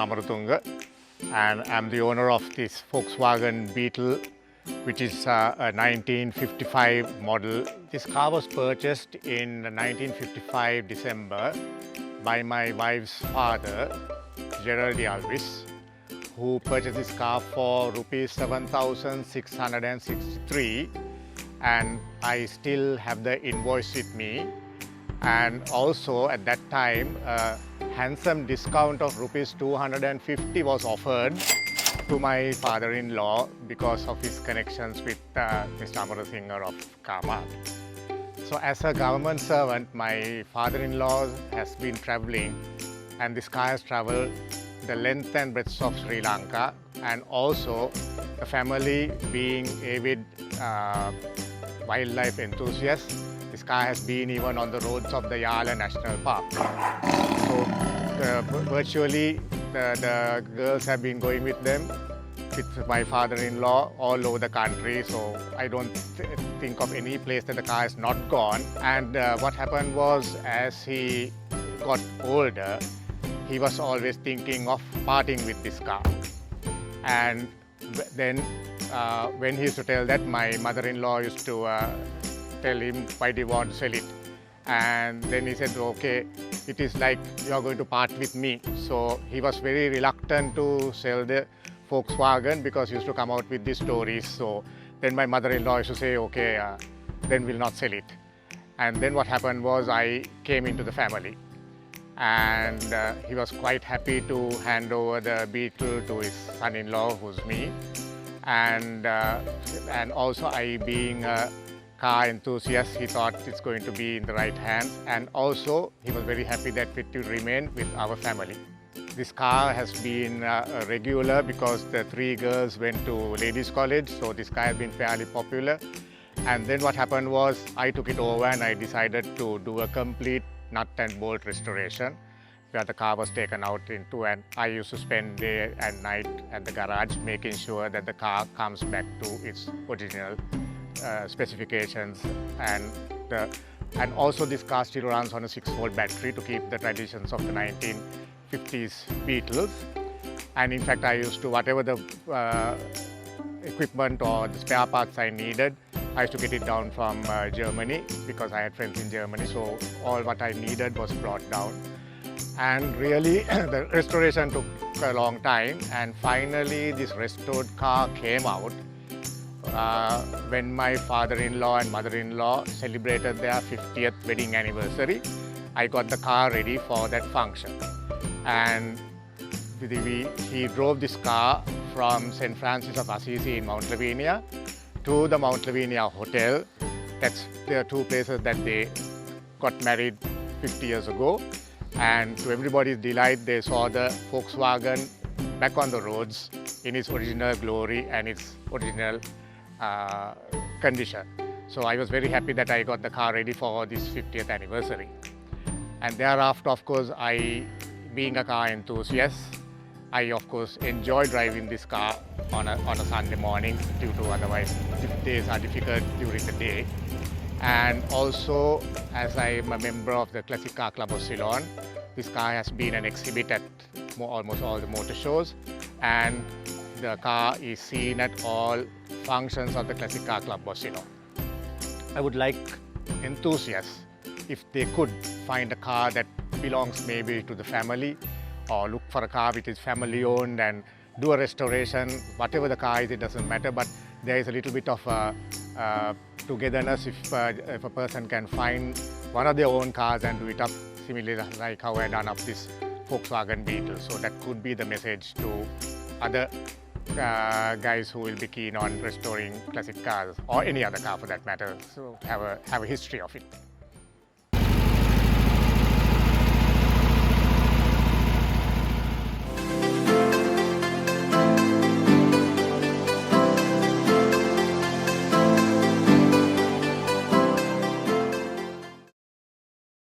Amaratunga, and I'm the owner of this Volkswagen Beetle, which is a 1955 model. This car was purchased in 1955 December by my wife's father, Diaries, who purchased this car for rupees 7,663, and I still have the invoice with me. And also at that time, a handsome discount of rupees 250 was offered to my father-in-law because of his connections with Mr. Amaratunga of Kama. So as a government servant, my father-in-law has been traveling, and this car has traveled the length and breadth of Sri Lanka, and also the family being avid wildlife enthusiasts. This car has been even on the roads of the Yala National Park. So virtually the girls have been going with them, with my father-in-law all over the country. So I don't think of any place that the car has not gone. And what happened was, as he got older, he was always thinking of parting with this car. And then when he used to tell that, my mother-in-law used to tell him why do you want to sell it. And then he said, okay, it is like you are going to part with me. So he was very reluctant to sell the Volkswagen because he used to come out with these stories. So then my mother-in-law used to say, okay, then we'll not sell it. And then what happened was, I came into the family, and he was quite happy to hand over the Beetle to his son-in-law, who's me. And also, I being a car enthusiast, he thought it's going to be in the right hands. And also, he was very happy that it will remain with our family. This car has been a regular because the three girls went to ladies' college, so this car has been fairly popular. And then what happened was, I took it over and I decided to do a complete nut and bolt restoration, where the car was taken out into, and I used to spend day and night at the garage making sure that the car comes back to its original specifications. And also this car still runs on a 6-volt battery to keep the traditions of the 1950s Beetles. And in fact, I used to, whatever the equipment or the spare parts I needed, I used to get it down from Germany, because I had friends in Germany, so all what I needed was brought down. And really, the restoration took a long time, and finally this restored car came out when my father-in-law and mother-in-law celebrated their 50th wedding anniversary. I got the car ready for that function. And he drove this car from St. Francis of Assisi in Mount Lavinia to the Mount Lavinia Hotel. That's the two places that they got married 50 years ago. And to everybody's delight, they saw the Volkswagen back on the roads in its original glory and its original condition. So I was very happy that I got the car ready for this 50th anniversary. And thereafter, of course, being a car enthusiast, I of course enjoy driving this car on a Sunday morning, due to otherwise days are difficult during the day. And also, as I am a member of the Classic Car Club of Ceylon, this car has been an exhibit at almost all the motor shows, and the car is seen at all functions of the Classic Car Club of Ceylon. I would like enthusiasts, if they could find a car that belongs maybe to the family, or look for a car which is family owned and do a restoration. Whatever the car is, it doesn't matter, but there is a little bit of togetherness if a person can find one of their own cars and do it up, similarly like how I done up this Volkswagen Beetle. So that could be the message to other guys who will be keen on restoring classic cars, or any other car for that matter, so have a history of it.